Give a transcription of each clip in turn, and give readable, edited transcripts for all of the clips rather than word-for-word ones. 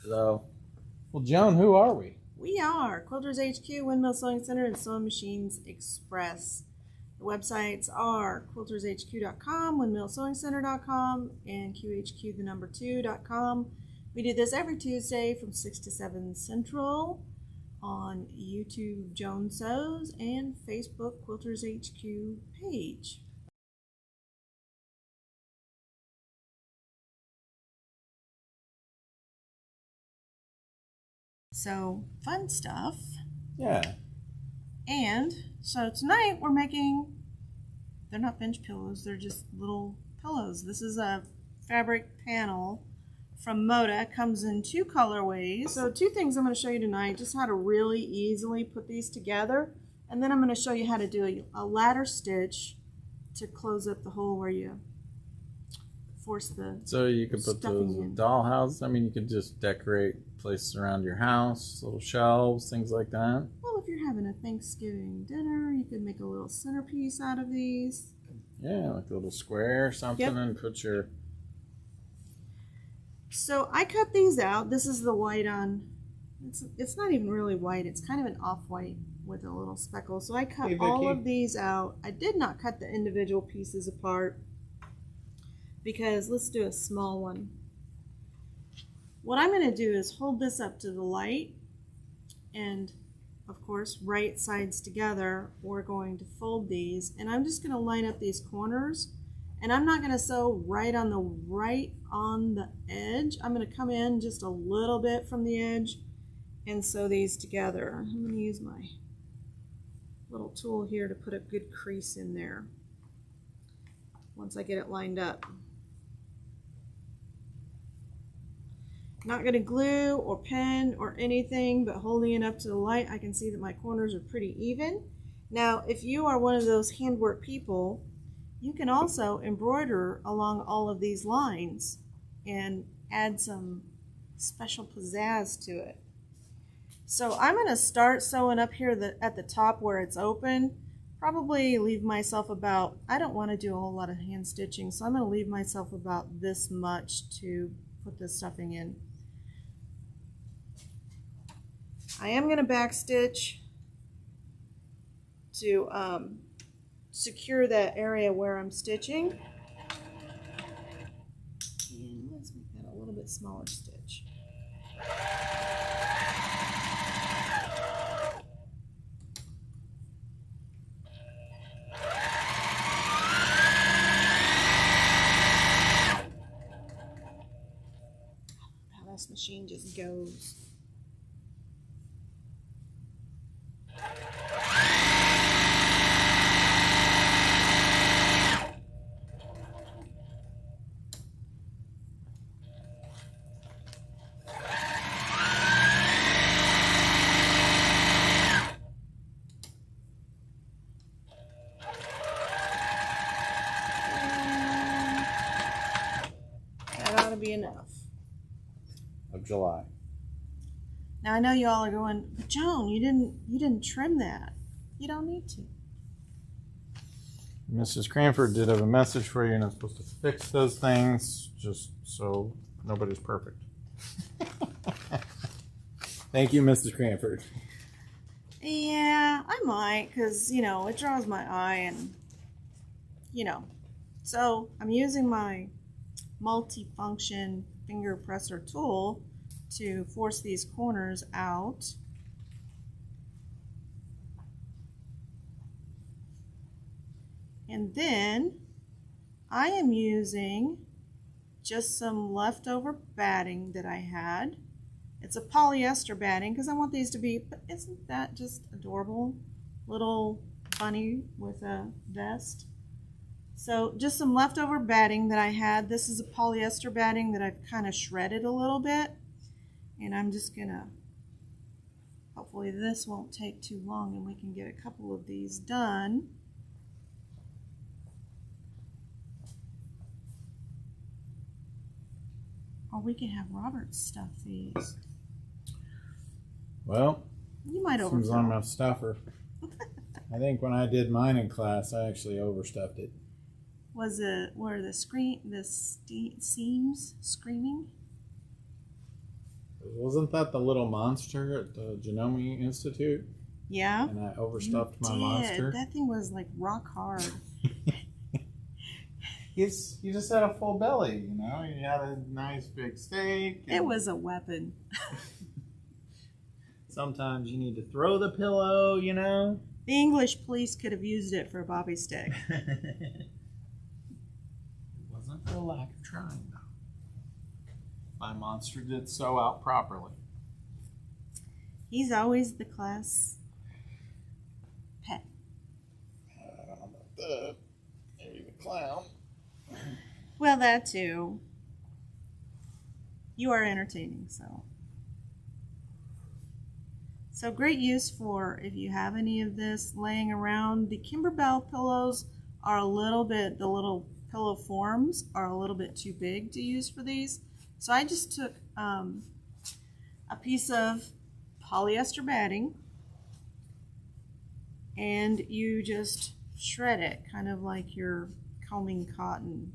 So, well, Joan, who are we? We are Quilters HQ, Windmill Sewing Center, and Sewing Machines Express. The websites are quiltershq.com, windmillsewingcenter.com, and qhq2.com. We do this every Tuesday from 6 to 7 Central on YouTube JoanSews and Facebook Quilters HQ page. So, fun stuff. Yeah. And so tonight we're making, they're not bench pillows, they're just little pillows. This is a fabric panel from Moda. It comes in two colorways. So two things I'm going to show you tonight, just how to really easily put these together. And then I'm going to show you how to do a ladder stitch to close up the hole where you force the So you could put those in. dollhouses. I mean, you could just decorate places around your house, little shelves, things like that. Well, if you're having a Thanksgiving dinner, you could make a little centerpiece out of these. Yeah, like a little square or something, Yep. and put your... So I cut these out. This is the white on, it's not even really white. It's kind of an off-white with a little speckle. So I cut all of these out. I did not cut the individual pieces apart because let's do a small one. What I'm going to do is hold this up to the light, and of course right sides together. We're going to fold these, and I'm just going to line up these corners, and I'm not going to sew right on the edge. I'm going to come in just a little bit from the edge and sew these together. I'm going to use my little tool here to put a good crease in there once I get it lined up. Not going to glue or pen or anything, but holding it up to the light, I can see that my corners are pretty even. Now, if you are one of those handwork people, you can also embroider along all of these lines and add some special pizzazz to it. So I'm going to start sewing up here at the top where it's open. Probably leave myself about, I don't want to do a whole lot of hand stitching, so I'm going to leave myself about this much to put this stuffing in. I am going to backstitch to secure that area where I'm stitching. And let's make that a little bit smaller stitch. How this machine just goes. That ought to be enough. of July. Now I know you all are going, but Joan, you didn't trim that. You don't need to. Mrs. Cranford did have a message for you. You're not supposed to fix those things, just so nobody's perfect. Thank you, Mrs. Cranford. Yeah, I might, because, you know, it draws my eye and, you know. So I'm using my multi-function finger presser tool to force these corners out. And then I am using just some leftover batting that I had. It's a polyester batting because I want these to be, but isn't that just adorable? Little bunny with a vest. So just some leftover batting that I had. This is a polyester batting that I've kind of shredded a little bit. And I'm just gonna, hopefully this won't take too long and we can get a couple of these done. Or we can have Robert stuff these. Well, You might since overfill. I'm a stuffer, I think when I did mine in class, I actually overstuffed it. Was it where the seams screaming? Wasn't that the little monster at the Genome Institute? Yeah. And I overstuffed my monster. That thing was like rock hard. You just had a full belly, you know. You had a nice big steak. It was a weapon. Sometimes you need to throw the pillow, you know. The English police could have used it for a bobby stick. It wasn't for lack of trying, though. My monster did sew out properly. He's always the class pet. I don't know about that. Maybe the clown. Well, that too. You are entertaining, so. So great use for if you have any of this laying around. The Kimberbell pillows are a little bit, the little pillow forms are a little bit too big to use for these. So I just took a piece of polyester batting and you just shred it, kind of like you're combing cotton,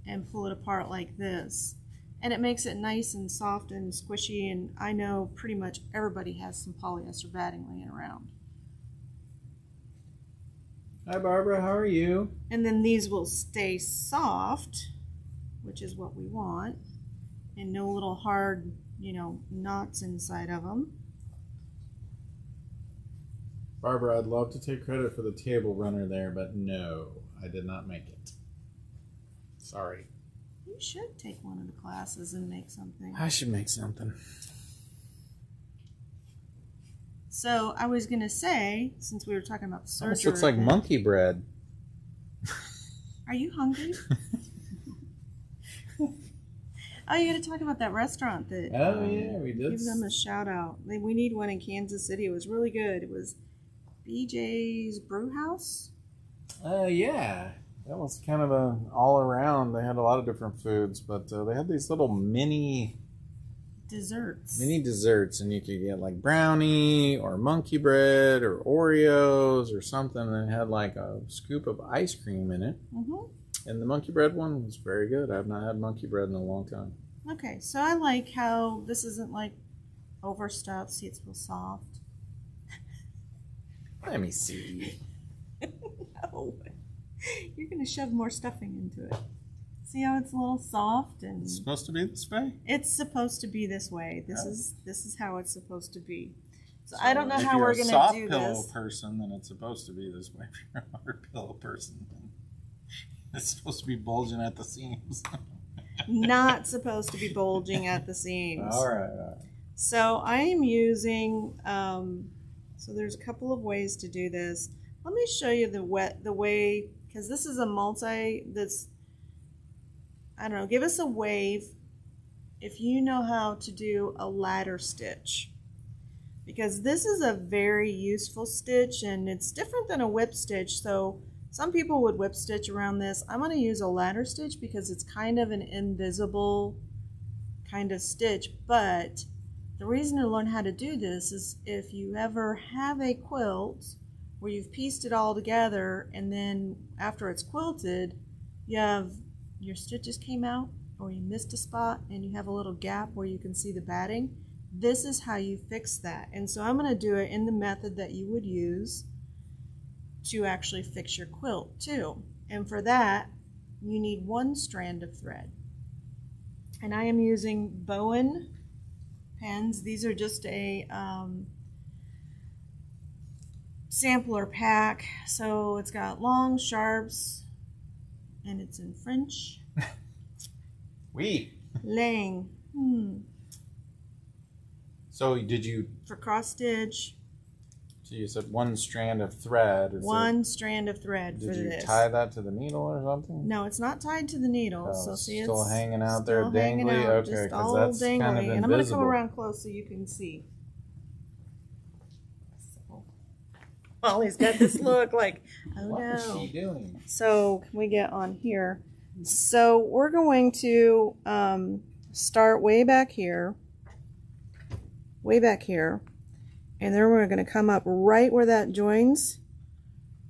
and pull it apart like this. And it makes it nice and soft and squishy, and I know pretty much everybody has some polyester batting laying around. Hi Barbara, how are you? And then these will stay soft, which is what we want, and no little hard, knots inside of them. Barbara, I'd love to take credit for the table runner there, but no, I did not make it. Sorry. You should take one of the classes and make something. I should make something. So I was gonna say, since we were talking about the surgery, Almost looks like monkey bread. Are you hungry? Oh, you got to talk about that restaurant that. Oh yeah, we did. Give them a shout out. We need one in Kansas City. It was really good. It was BJ's Brew House. Yeah. That was kind of an all around. They had a lot of different foods, but they had these little mini desserts. And you could get like brownie or monkey bread or Oreos or something, and it had like a scoop of ice cream in it. Mm-hmm. And the monkey bread one was very good. I've not had monkey bread in a long time. Okay, so I like how this isn't like overstuffed. See, it's real soft. Let me see. No. You're going to shove more stuffing into it. See how it's a little soft and It's supposed to be this way? It's supposed to be this way. This is how it's supposed to be. So So I don't know how we're going to do If you're a soft this. pillow person, then it's supposed to be this way. If you're a hard pillow person, then it's supposed to be bulging at the seams. Not supposed to be bulging at the seams. All right. So I am using, so there's a couple of ways to do this. Let me show you the way, because this is a that's, I don't know, give us a wave if you know how to do a ladder stitch. Because this is a very useful stitch and it's different than a whip stitch. So some people would whip stitch around this. I'm going to use a ladder stitch because it's kind of an invisible kind of stitch. But the reason to learn how to do this is if you ever have a quilt where you've pieced it all together and then after it's quilted, you have your stitches came out or you missed a spot and you have a little gap where you can see the batting. This is how you fix that. And so I'm going to do it in the method that you would use to actually fix your quilt too. And for that, you need one strand of thread. And I am using Bowen pens. These are just a sampler pack. So it's got long sharps and it's in French. Oui. Lang. So did you? For cross stitch. So you said one strand of thread. Strand of thread for this. Did you tie that to the needle or something? No, it's not tied to the needle. Oh, so see, still it's hanging out there, still hanging dangly. out, Okay, just because all that's dangly. kind of invisible. And I'm going to come around close so you can see. Molly's got this look like, oh What no. is she doing? So can we get on here? So we're going to start way back here, and then we're going to come up right where that joins,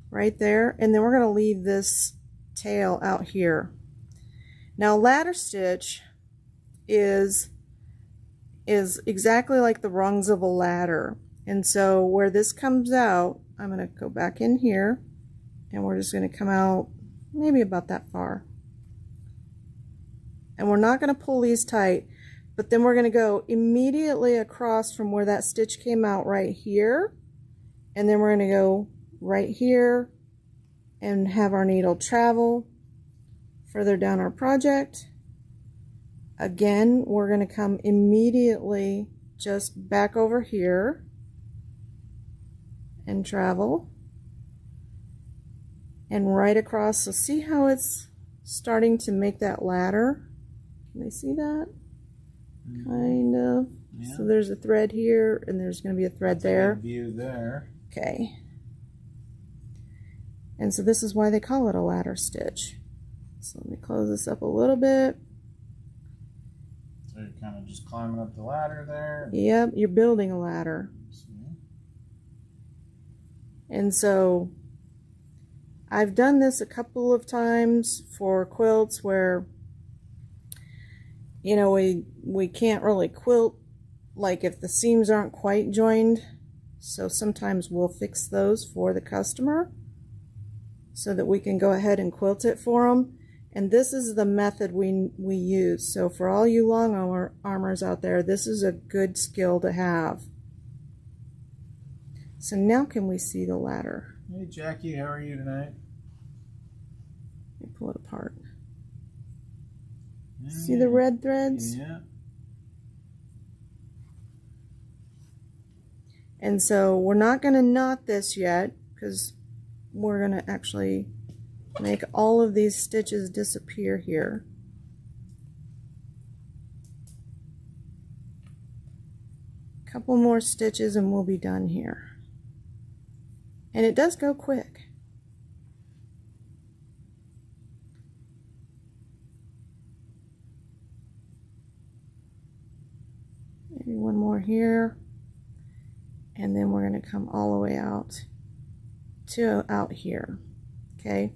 right there, and then we're going to leave this tail out here. Now ladder stitch is is exactly like the rungs of a ladder. And so where this comes out, I'm going to go back in here and we're just going to come out maybe about that far. And we're not going to pull these tight, but then we're going to go immediately across from where that stitch came out right here. And then we're going to go right here and have our needle travel further down our project. Again, we're going to come immediately just back over here and travel and right across. So see how it's starting to make that ladder? Can they see that? Kind of. Yeah. So there's a thread here and there's going to be a thread there. A view there. Okay. And so this is why they call it a ladder stitch. So let me close this up a little bit. So you're kind of just climbing up the ladder there. Yep, you're building a ladder. And so I've done this a couple of times for quilts where, you know, we can't really quilt, like if the seams aren't quite joined. So sometimes we'll fix those for the customer so that we can go ahead and quilt it for them. And this is the method we use. So for all you long armors out there, this is a good skill to have. So now can we see the ladder? Hey Jackie, how are you tonight? Let me pull it apart. See the red threads? Yeah. And so we're not going to knot this yet because we're going to actually make all of these stitches disappear here. A couple more stitches and we'll be done here. And it does go quick. Maybe one more here. And then we're going to come all the way out to out here. Okay.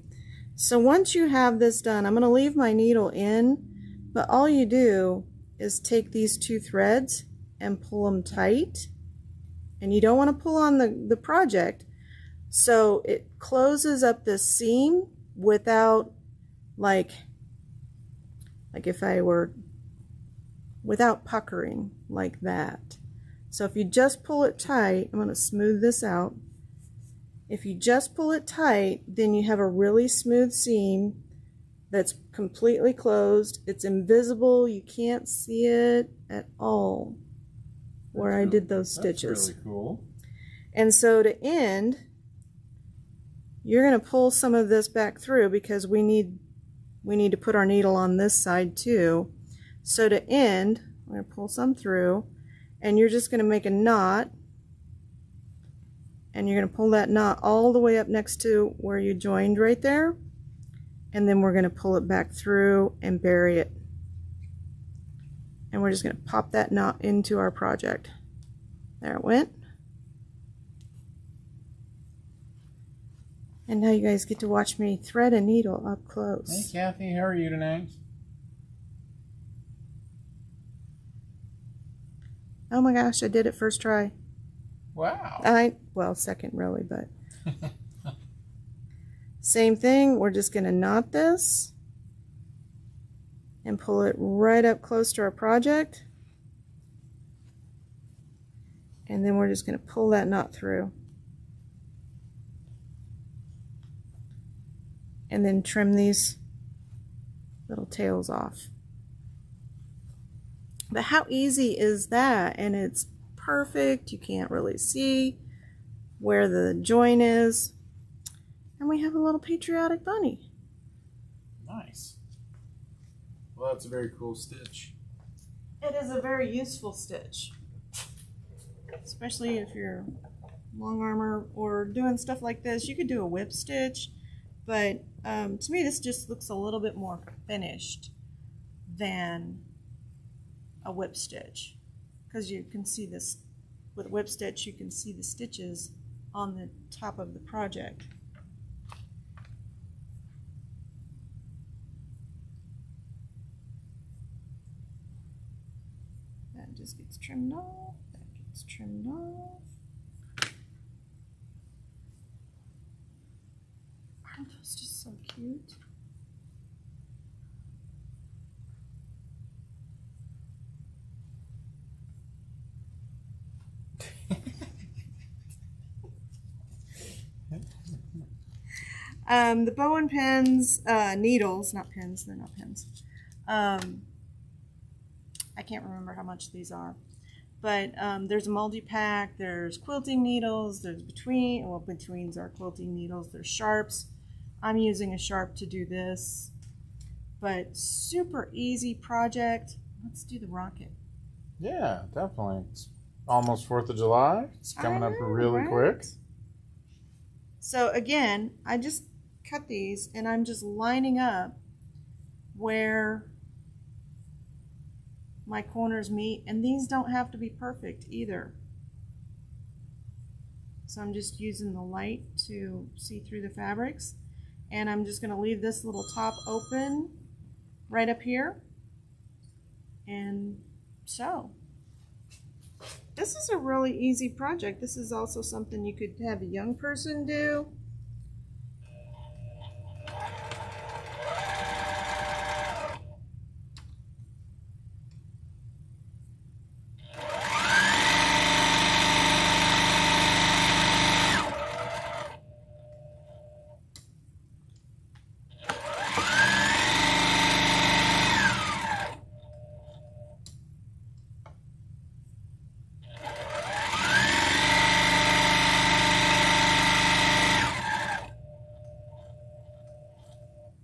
So once you have this done, I'm going to leave my needle in, but all you do is take these two threads and pull them tight. And you don't want to pull on the project. So it closes up this seam without like if I were without puckering like that. So if you just pull it tight, I'm going to smooth this out. If you just pull it tight, then you have a really smooth seam that's completely closed. It's invisible. You can't see it at all where I did those stitches. That's really cool. And so to end, you're going to pull some of this back through because we need to put our needle on this side too. So to end, I'm going to pull some through and you're just going to make a knot and you're going to pull that knot all the way up next to where you joined right there, and then we're going to pull it back through and bury it, and we're just going to pop that knot into our project. There it went. And now you guys get to watch me thread a needle up close. Hey Kathy, how are you tonight? Oh my gosh, I did it first try. Wow. Well, second really, but same thing. We're just going to knot this and pull it right up close to our project. And then we're just going to pull that knot through. And then trim these little tails off. But how easy is that? And it's perfect. You can't really see where the join is. And we have a little patriotic bunny. Nice. Well, that's a very cool stitch. It is a very useful stitch. Especially if you're long armor or doing stuff like this. You could do a whip stitch. But to me, this just looks a little bit more finished than a whip stitch. Because you can see this, with a whip stitch, you can see the stitches on the top of the project. That just gets gets trimmed off. That gets trimmed off. Aren't those just so cute? The bow and pins, needles, not pins, they're not pins. I can't remember how much these are. But there's a multi-pack, there's quilting needles, there's betweens are quilting needles, there's sharps. I'm using a sharp to do this. But super easy project. Let's do the rocket. Yeah, definitely. It's almost 4th of July. It's coming up really quick. So again, I just cut these and I'm just lining up where my corners meet, and these don't have to be perfect either. So I'm just using the light to see through the fabrics, and I'm just going to leave this little top open right up here. And so this is a really easy project. This is also something you could have a young person do.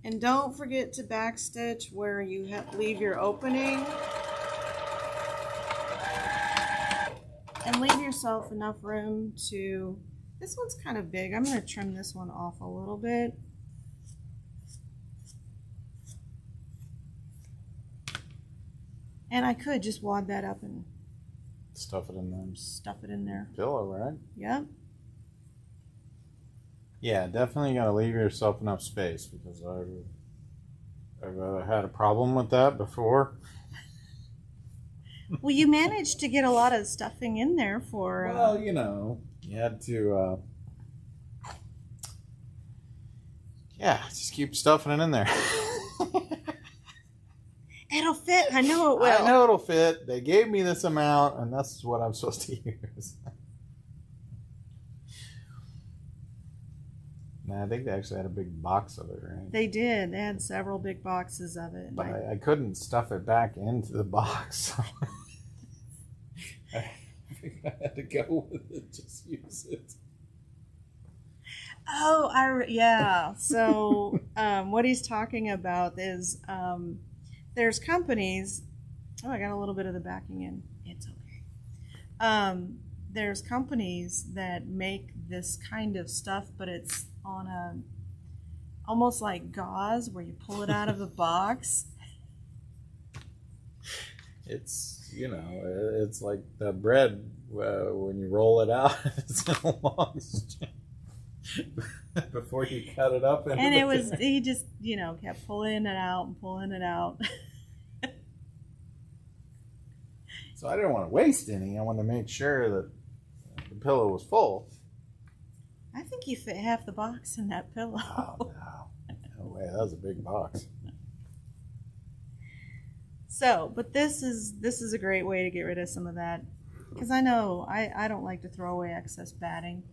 And don't forget to backstitch where you leave your opening. And leave yourself enough room to, this one's kind of big. I'm going to trim this one off a little bit. And I could just wad that up and stuff it in there. Stuff it in there. Pillow, right? Yep. Yeah, definitely got to leave yourself enough space, because I've had a problem with that before. Well, you managed to get a lot of stuffing in there for... Well, you know, you had to... yeah, just keep stuffing it in there. It'll fit. I know it will. I know it'll fit. They gave me this amount, and that's what I'm supposed to use. Nah, I think they actually had a big box of it, right? They did. They had several big boxes of it. But I couldn't stuff it back into the box. So I think I had to go with it, just use it. Oh, yeah. So what he's talking about is there's companies. Oh, I got a little bit of the backing in. It's okay. There's companies that make this kind of stuff, but it's on a almost like gauze where you pull it out of the box. It's, you know, it's like the bread when you roll it out. It's in a long strip before you cut it up. And it was, he just, you know, kept pulling it out and pulling it out. So I didn't want to waste any. I wanted to make sure that the pillow was full. I think you fit half the box in that pillow. Oh, no. No way. That was a big box. So, but this is a great way to get rid of some of that. Because I know I don't like to throw away excess batting.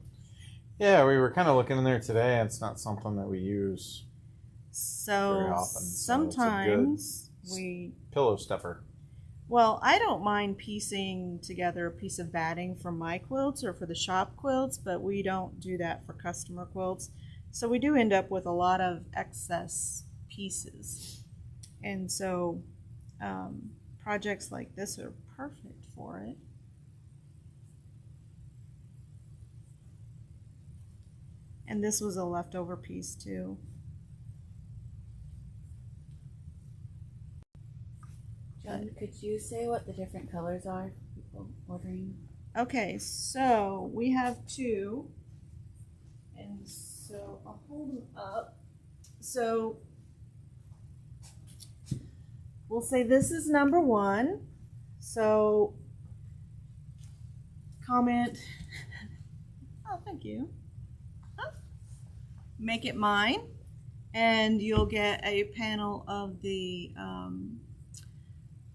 Yeah, we were kind of looking in there today, and it's not something that we use very So often. sometimes So we... pillow stuffer. Well, I don't mind piecing together a piece of batting for my quilts or for the shop quilts, but we don't do that for customer quilts. So we do end up with a lot of excess pieces. And so projects like this are perfect for it. And this was a leftover piece too. Joan, could you say what the different colors are for people ordering? Okay, so we have two, and so I'll hold them up. So we'll say this is number one. So comment. Oh, thank you. Make it mine, and you'll get a panel of the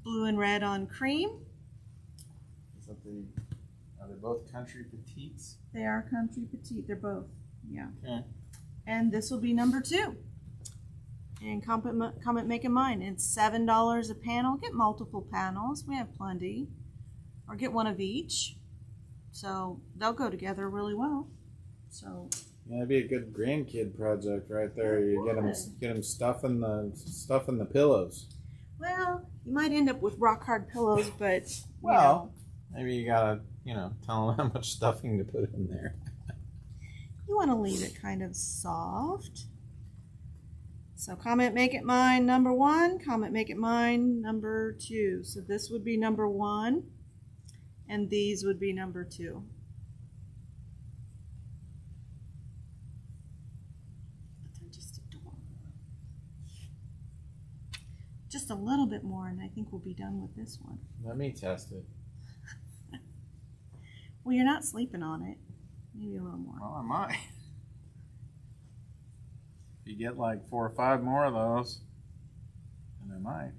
blue and red on cream. Is that are they both country petites? They are country petite. They're both, yeah. Okay. And this will be number 2. And comment making mine. It's $7 a panel. Get multiple panels. We have plenty. Or get one of each. So they'll go together really well. So Yeah, that'd be a good grandkid project right there. You get them stuffing the pillows. well, you might end up with rock hard pillows, but Well, maybe you gotta tell them how much stuffing to put in there. you want to leave it kind of soft. So comment make it mine number 1, comment make it mine number 2. So this would be number 1 and these would be number 2. But they're just adorable. Just a little bit more and I think we'll be done with this one. Let me test it. Well, you're not sleeping on it. Maybe a little more. Well, I might. If you get like 4 or 5 more of those, then I might.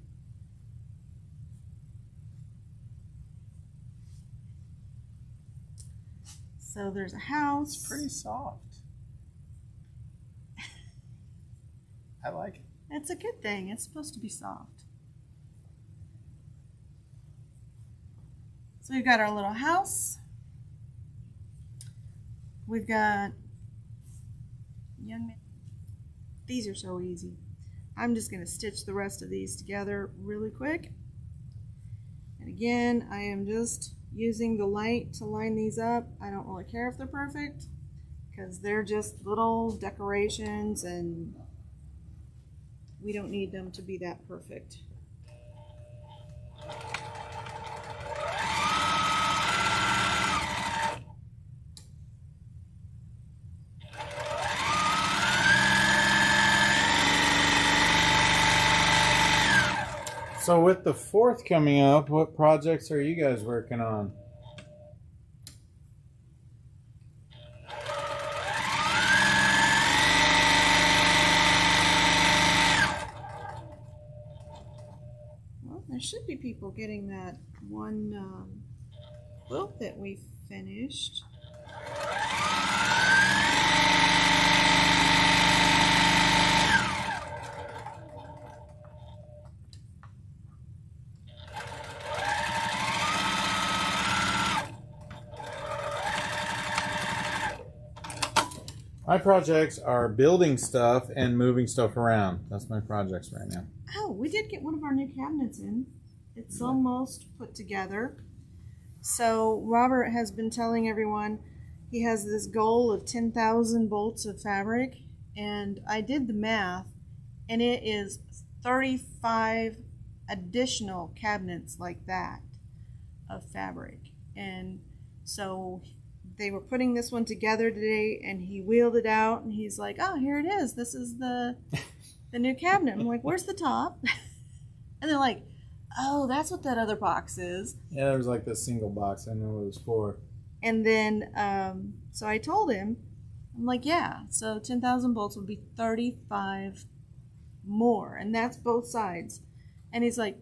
So there's a house. It's pretty soft. I like it. It's a good thing. It's supposed to be soft. So we've got our little house. We've got young man. These are so easy. I'm just going to stitch the rest of these together really quick. And again, I am just using the light to line these up. I don't really care if they're perfect because they're just little decorations and we don't need them to be that perfect. So with the 4th coming up, what projects are you guys working on? Well, there should be people getting that one quilt that we finished. My projects are building stuff and moving stuff around. That's my projects right now. Oh, we did get one of our new cabinets in. It's almost put together. So Robert has been telling everyone he has this goal of 10,000 bolts of fabric, and I did the math, and it is 35 additional cabinets like that of fabric. And so they were putting this one together today, and he wheeled it out, and he's like, "Oh, here it is. This is the new cabinet." I'm like, "Where's the top?" And they're like, "Oh, that's what that other box is." Yeah, there was like this single box. I know what it was for. And then, so I told him, I'm like, "Yeah, so 10,000 bolts would be 35 more, and that's both sides." And he's like,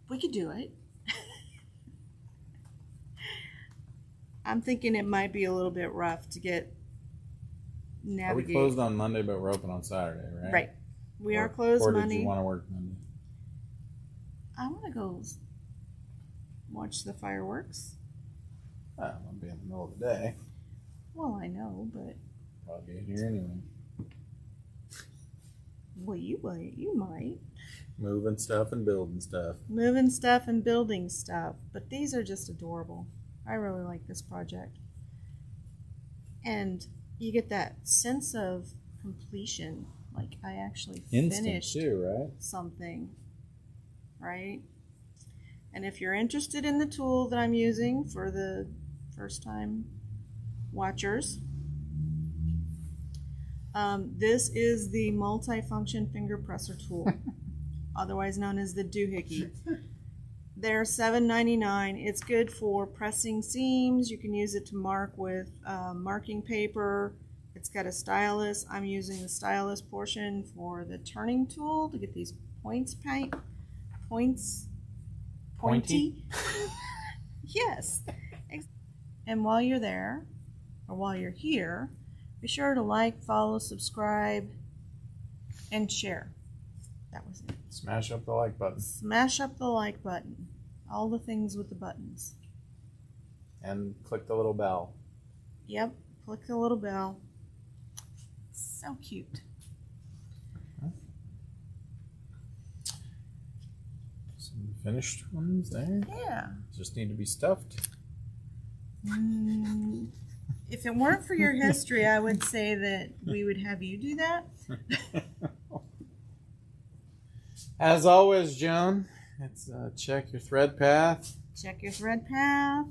"We could do it." I'm thinking it might be a little bit rough to get navigate. Are we closed on Monday, but we're open on Saturday, right? Right. We are closed Monday. Or Monday. did you want to work Monday? I want to go watch the fireworks. Oh, I'll be in the middle of the day. Well, I know, but Probably be in here anyway. well, you might. Moving stuff and building stuff. Moving stuff and building stuff. But these are just adorable. I really like this project. And you get that sense of completion. Like I actually Instant finished too, right? something. Right? And if you're interested in the tool that I'm using for the first time watchers, this is the multi-function finger presser tool, otherwise known as the doohickey. They're $7.99. It's good for pressing seams. You can use it to mark with marking paper. It's got a stylus. I'm using the stylus portion for the turning tool to get these pointy. Yes. And while you're there, or while you're here, be sure to like, follow, subscribe, and share. That was it. Smash up the like button. Smash up the like button. All the things with the buttons. And click the little bell. Yep, click the little bell. So cute. Some finished ones there. Yeah. Just need to be stuffed. If it weren't for your history, I would say that we would have you do that. As always, Joan, it's check your thread path. Check your thread path.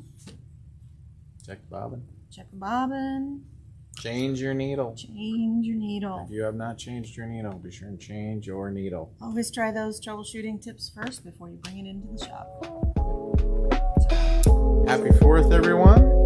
Check the bobbin. Check the bobbin. Change your needle. Change your needle. If you have not changed your needle, be sure and change your needle. Always try those troubleshooting tips first before you bring it into the shop. Happy 4th, everyone.